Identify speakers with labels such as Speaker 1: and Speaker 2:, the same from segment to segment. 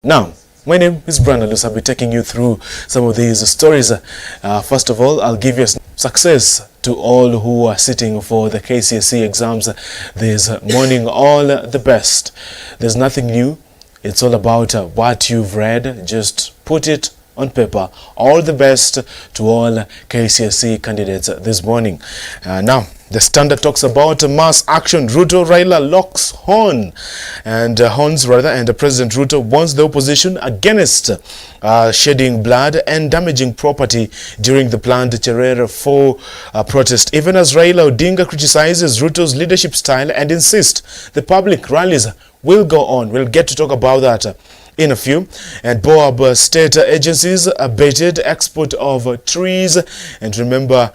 Speaker 1: Now, my name is Alusa. I'll be taking you through some of these stories. First of all, I'll give you success to all who are sitting for the KCSE exams this morning. All the best. There's nothing new. It's all about what you've read. Just put it on paper. All the best to all KCSE candidates this morning. Now, the Standard talks about mass action. Ruto Raila locks horns, and President Ruto warns the opposition against shedding blood and damaging property during the planned Cherera 4 protest. Even as Raila Odinga criticizes Ruto's leadership style and insists the public rallies will go on. We'll get to talk about that in a few. And Boab state agencies abated export of trees. And remember,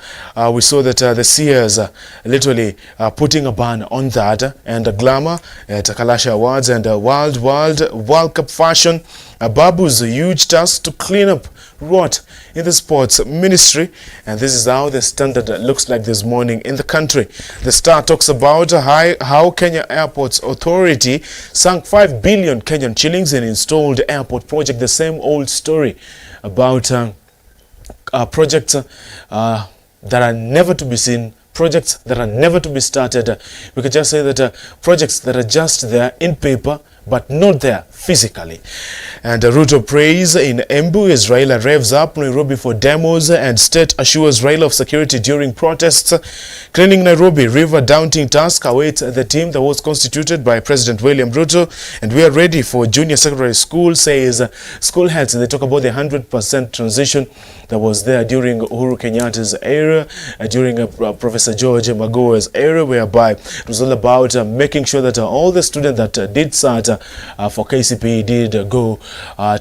Speaker 1: we saw that the Sears literally putting a ban on that. And glamour at Kalasha Awards and World Cup fashion. Babu's huge task to clean up rot in the sports ministry. And this is how the Standard looks like this morning in the country. The Star talks about how Kenya Airports Authority sunk 5 billion Kenyan shillings in installed airport project. The same old story about projects that are never to be seen, projects that are never to be started. We could just say that projects that are just there in paper but not there physically. And Ruto praise in Embu as Raila revs up Nairobi for demos, and state assures Raila of security during protests. Cleaning Nairobi river daunting task awaits the team that was constituted by President William Ruto. And we are ready for junior secondary school, says school heads. They talk about the 100% transition that was there during Uhuru Kenyatta's era, during Professor George Magoa's era, whereby it was all about making sure that all the students that did start for KCPE did go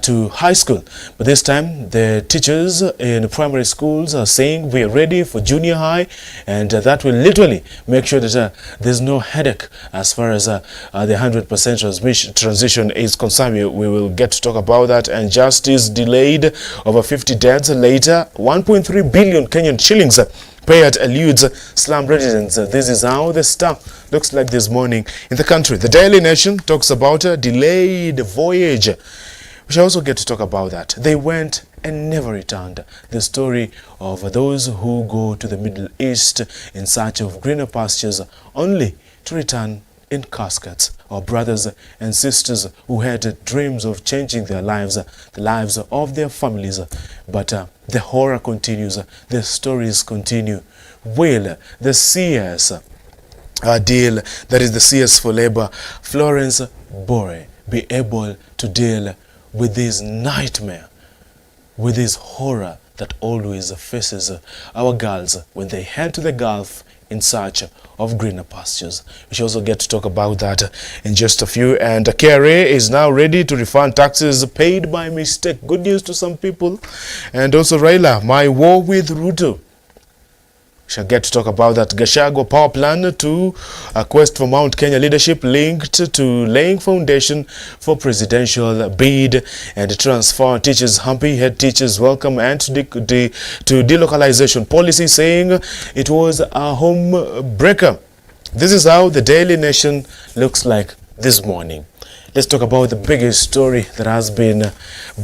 Speaker 1: to high school. But this time, the teachers in primary schools are saying we are ready for junior high, and that will literally make sure that there's no headache as far as the 100% transition is concerned. We will get to talk about that. And justice delayed, over 50 deaths later. 1.3 billion Kenyan shillings payout eludes slum residents. This is how the stuff looks like this morning in the country. The Daily Nation talks about a delayed voyage. We shall also get to talk about that. They went and never returned. The story of those who go to the Middle East in search of greener pastures, only to return in caskets. Our brothers and sisters who had dreams of changing their lives, the lives of their families. But the horror continues, the stories continue. Will the CS deal, that is the CS for Labor, Florence Bore, be able to deal with this nightmare, with this horror that always faces our girls when they head to the Gulf in search of greener pastures? We shall also get to talk about that in just a few. And KRA is now ready to refund taxes paid by mistake. Good news to some people. And also Raila, my war with Ruto. Shall get to talk about that. Gachagua power plan to a quest for Mount Kenya leadership linked to laying foundation for presidential bid. And transfer teachers happy, head teachers welcome, and to delocalization policy, saying it was a home breaker. This is how the Daily Nation looks like this morning. Let's talk about the biggest story that has been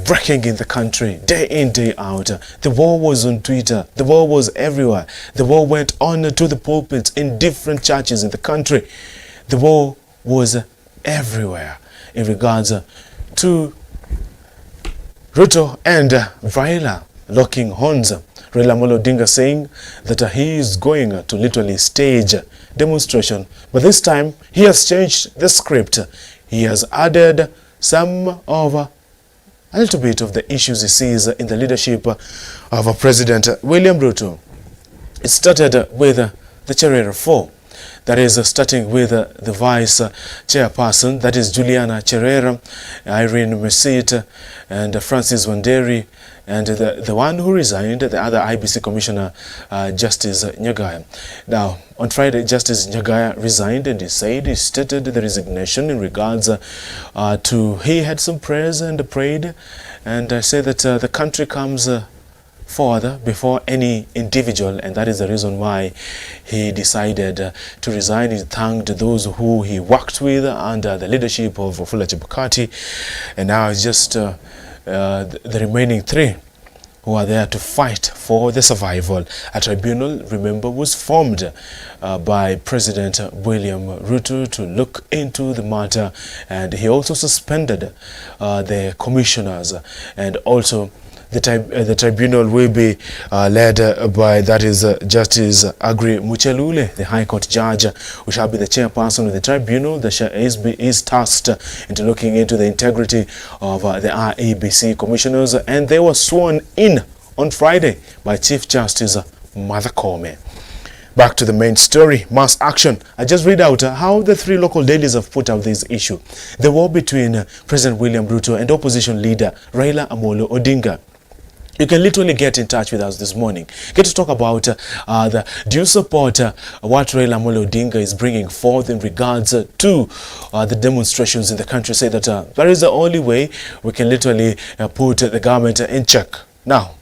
Speaker 1: breaking in the country day in, day out. The war was on Twitter. The war was everywhere. The war went on to the pulpits in different churches in the country. The war was everywhere in regards to Ruto and Raila locking horns. Raila Amolo Odinga saying that he is going to literally stage demonstration. But this time, he has changed the script. He has added some of a little bit of the issues he sees in the leadership of President William Ruto. It started with the Cherera 4. That is starting with the vice chairperson, that is Juliana Cherera, Irene Messit, and Francis Wanderi, and the one who resigned, the other IBC Commissioner, Justice Nyagaya. Now, on Friday, Justice Nyagaya resigned, and he stated the resignation in regards to he had some prayers and prayed, and said that the country comes forward before any individual, and that is the reason why he decided to resign. He thanked those who he worked with under the leadership of Wafula Chebukati, and now it's just the remaining three who are there to fight for the survival. A tribunal, remember, was formed by President William Ruto to look into the matter, and he also suspended the commissioners, and also the tribunal will be led by, that is, Justice Agri Muchelule, the High Court judge, who shall be the chairperson of the tribunal that is tasked into looking into the integrity of the IEBC commissioners, and they were sworn in on Friday by Chief Justice Martha Koome. Back to the main story, mass action. I just read out how the three local dailies have put out this issue. The war between President William Ruto and opposition leader Raila Amolo Odinga. You can literally get in touch with us this morning. Get to talk about do you support what Raila Amolo Odinga is bringing forth in regards to the demonstrations in the country? Say that that is the only way we can literally put the government in check. Now,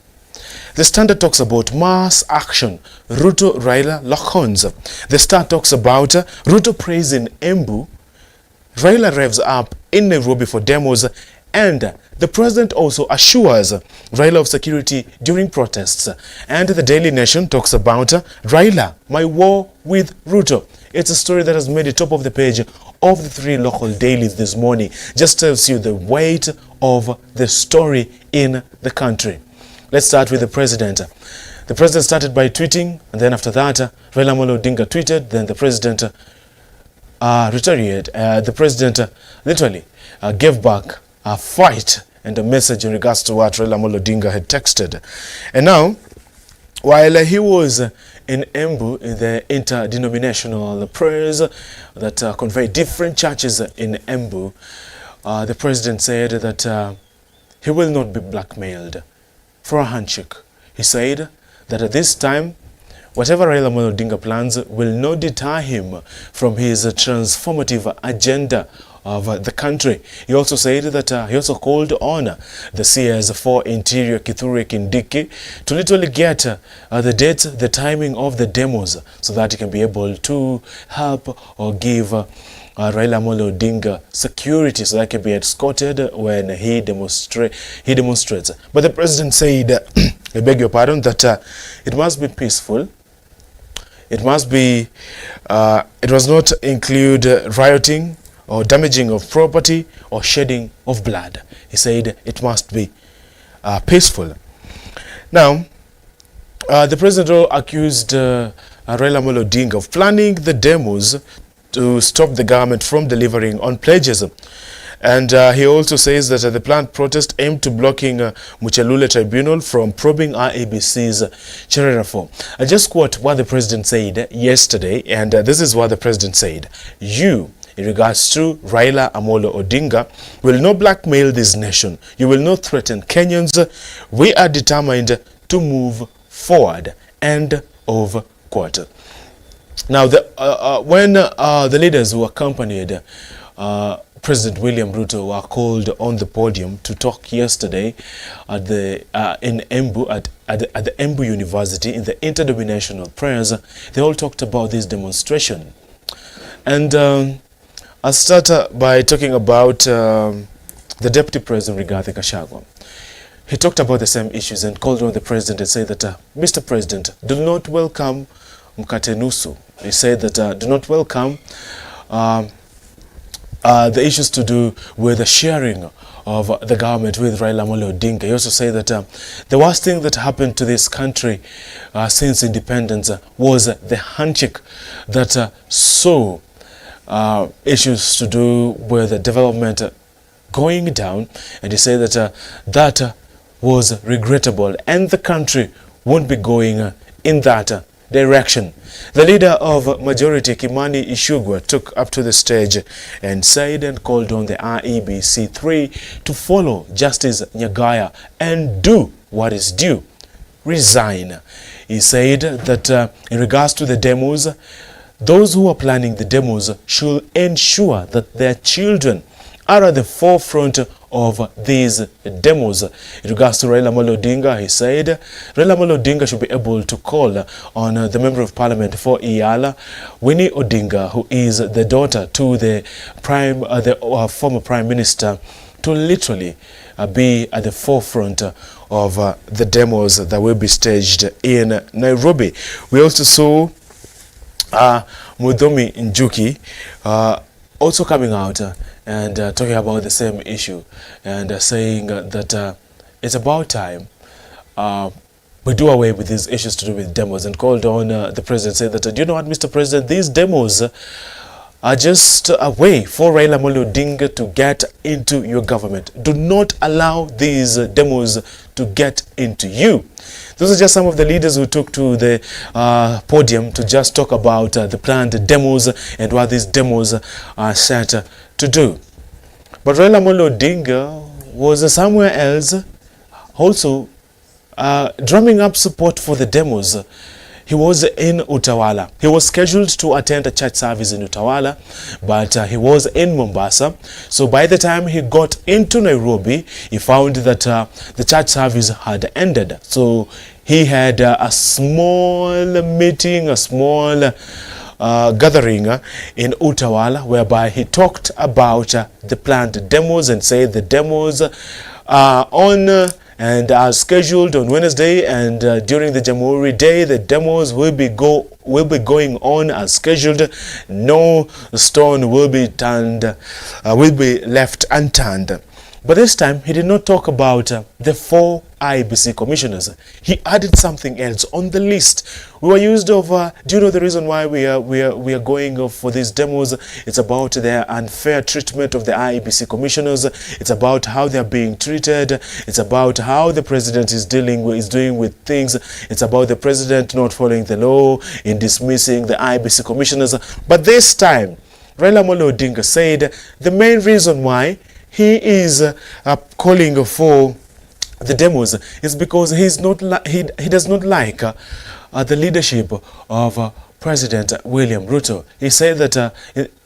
Speaker 1: the Standard talks about mass action. Ruto Raila lock-ons. The Star talks about Ruto prays in Embu. Raila revs up in Nairobi for demos, and the president also assures Raila of security during protests. And the Daily Nation talks about Raila, my war with Ruto. It's a story that has made it top of the page of the three local dailies this morning. Just tells you the weight of the story in the country. Let's start with the president. The president started by tweeting, and then after that, Raila Amolo Odinga tweeted, then the president retaliated. The president literally gave back a fight and a message in regards to what Raila Amolo Odinga had texted. And now, while he was in Embu, in the interdenominational prayers that convey different churches in Embu, the president said that he will not be blackmailed for a handshake. He said that at this time, whatever Raila Amolo Odinga plans will not deter him from his transformative agenda of the country. He also said that he also called on the CS for Interior Kithure Kindiki to literally get the dates, the timing of the demos, so that he can be able to help or give Raila Amolo Odinga security, so that he can be escorted when he demonstrates. But the president said, I beg your pardon, that it must be peaceful. It must be, it does not include rioting or damaging of property or shedding of blood. He said it must be peaceful. Now, the president accused Raila Amolo Odinga of planning the demos to stop the government from delivering on pledges. And he also says that the planned protest aimed to blocking Muchelule Tribunal from probing IEBC's charter reform. I just quote what the president said yesterday, and this is what the president said. You, in regards to Raila Amolo Odinga, will not blackmail this nation. You will not threaten Kenyans. We are determined to move forward. End of quote. Now, when the leaders who accompanied President William Ruto were called on the podium to talk yesterday at the in Embu at the Embu University in the interdenominational prayers, they all talked about this demonstration. And I'll start by talking about the Deputy President Rigathi Gachagua. He talked about the same issues and called on the president and said that, Mr. President, do not welcome mkate nusu. He said that do not welcome the issues to do with the sharing of the government with Raila Amolo Odinga. He also said that the worst thing that happened to this country since independence was the handshake that saw issues to do with the development going down, and he said that that was regrettable and the country won't be going in that direction. The leader of majority, Kimani Ichung'wah, took up to the stage and said and called on the IEBC 3 to follow Justice Nyagaya and do what is due, resign. He said that in regards to the demos, those who are planning the demos should ensure that their children are at the forefront of these demos. In regards to Raila Amolo Odinga, he said Raila Amolo Odinga should be able to call on the Member of Parliament for Iyala, Winnie Odinga, who is the daughter to the former Prime Minister, to literally be at the forefront of the demos that will be staged in Nairobi. We also saw Mudomi Njuki also coming out and talking about the same issue and saying that it's about time we do away with these issues to do with demos, and called on the president, said that, do you know what, Mr. President, these demos are just a way for Raila Amolo Odinga to get into your government. Do not allow these demos to get into you. Those are just some of the leaders who took to the podium to just talk about the planned demos and what these demos are set to do. But Raila Amolo Odinga was somewhere else, also drumming up support for the demos. He was in Utawala. He was scheduled to attend a church service in Utawala, but he was in Mombasa. So by the time he got into Nairobi, he found that the church service had ended. So he had a small meeting, a small gathering in Utawala, whereby he talked about the planned demos and said the demos are on and are scheduled on Wednesday, and during the Jamhuri Day, the demos will be going on as scheduled. No stone will be left unturned. But this time, he did not talk about the 4 IEBC commissioners. He added something else on the list. We were used of, do you know the reason why we are going for these demos? It's about their unfair treatment of the IEBC commissioners. It's about how they are being treated. It's about how the president is doing with things. It's about the president not following the law in dismissing the IEBC commissioners. But this time, Raila Amolo Odinga said the main reason why he is calling for the demos is because he does not like the leadership of President William Ruto. He said that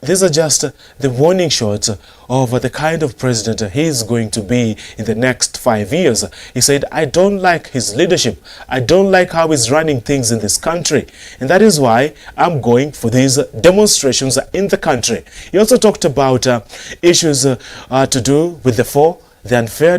Speaker 1: these are just the warning shots of the kind of president he is going to be in the next 5 years. He said, I don't like his leadership. I don't like how he's running things in this country. And that is why I'm going for these demonstrations in the country. He also talked about issues to do with the unfair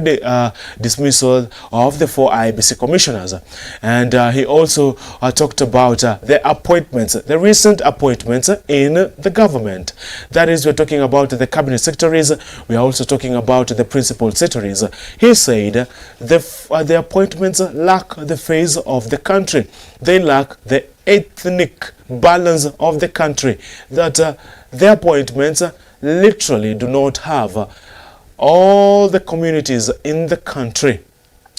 Speaker 1: dismissal of the 4 IEBC commissioners. And he also talked about the appointments, the recent appointments in the government. That is, we're talking about the cabinet secretaries. We are also talking about the principal secretaries. He said the appointments lack the face of the country. They lack the ethnic balance of the country. That the appointments literally do not have all the communities in the country.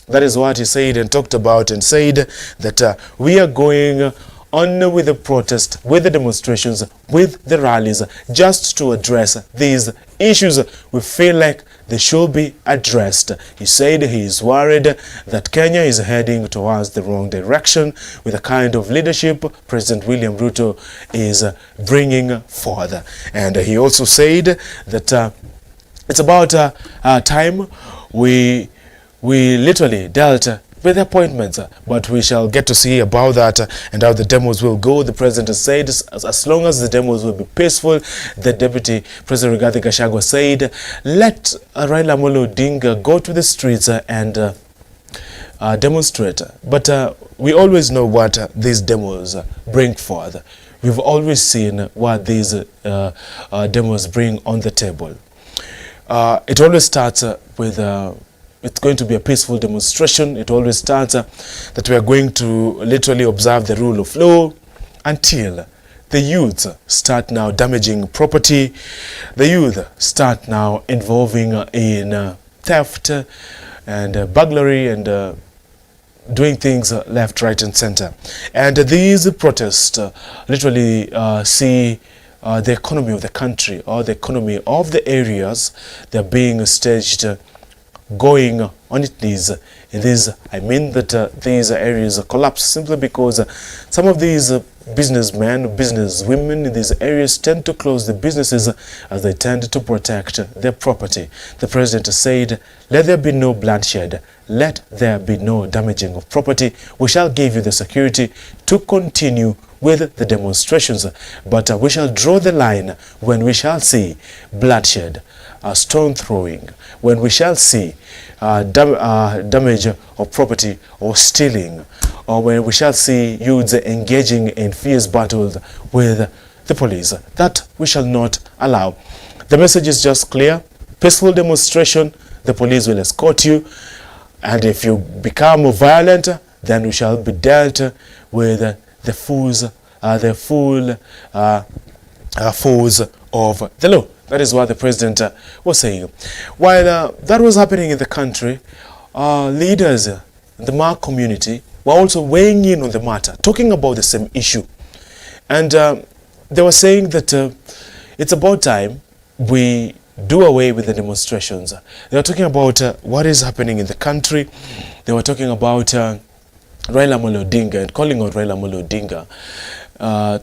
Speaker 1: That is what he said and talked about, and said that we are going on with the protest, with the demonstrations, with the rallies, just to address these issues. We feel like they should be addressed. He said he is worried that Kenya is heading towards the wrong direction with the kind of leadership President William Ruto is bringing forth. And he also said that it's about time we literally dealt with the appointments, but we shall get to see about that and how the demos will go. The president has said as long as the demos will be peaceful. The deputy president Rigathi Gachagua said, let Raila Amolo Odinga go to the streets and demonstrate. But we always know what these demos bring forth. We've always seen what these demos bring on the table. It always starts with it's going to be a peaceful demonstration. It always starts that we are going to literally observe the rule of law until the youth start now damaging property. The youth start now involving in theft and burglary and doing things left, right and center. And these protests literally see the economy of the country or the economy of the areas they're being staged going on its knees. In these, I mean that these areas collapse simply because some of these businessmen, businesswomen in these areas tend to close the businesses as they tend to protect their property. The president said, "Let there be no bloodshed. Let there be no damaging of property. We shall give you the security to continue with the demonstrations, but we shall draw the line when we shall see bloodshed, stone throwing, when we shall see damage of property or stealing, or when we shall see youths engaging in fierce battles with the police. That we shall not allow." The message is just clear. Peaceful demonstration, the police will escort you, and if you become violent, then we shall be dealt with the full force of the law. That is what the president was saying. While that was happening in the country, leaders in the Mark community were also weighing in on the matter, talking about the same issue. And they were saying that it's about time we do away with the demonstrations. They were talking about what is happening in the country. They were talking about Raila Amolo Odinga and calling out Raila Amolo Odinga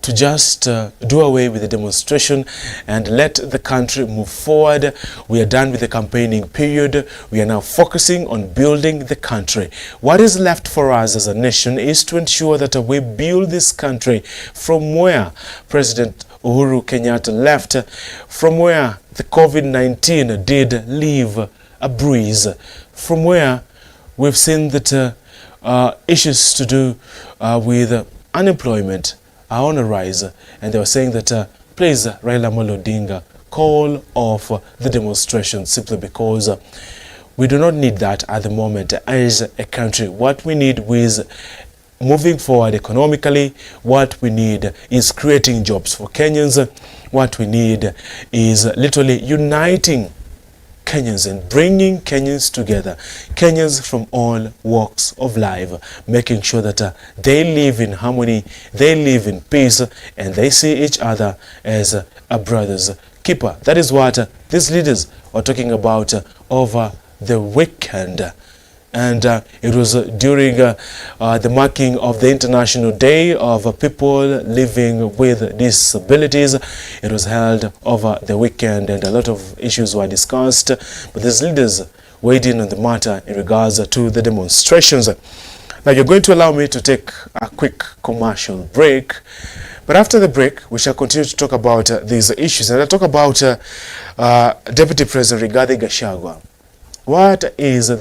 Speaker 1: to just do away with the demonstration and let the country move forward. We are done with the campaigning period. We are now focusing on building the country. What is left for us as a nation is to ensure that we build this country from where President Uhuru Kenyatta left, from where the COVID-19 did leave a breeze, from where we've seen that issues to do with unemployment are on a rise. And they were saying that please, Raila Amolo Odinga, call off the demonstration simply because we do not need that at the moment as a country. What we need is moving forward economically. What we need is creating jobs for Kenyans. What we need is literally uniting Kenyans and bringing Kenyans together, Kenyans from all walks of life, making sure that they live in harmony, they live in peace, and they see each other as a brother's keeper. That is what these leaders were talking about over the weekend. And it was during the marking of the International Day of People Living with Disabilities. It was held over the weekend, and a lot of issues were discussed. But these leaders weighed in on the matter in regards to the demonstrations. Now, you're going to allow me to take a quick commercial break. But after the break, we shall continue to talk about these issues. And I'll talk about Deputy President Rigathi Gachagua. What is the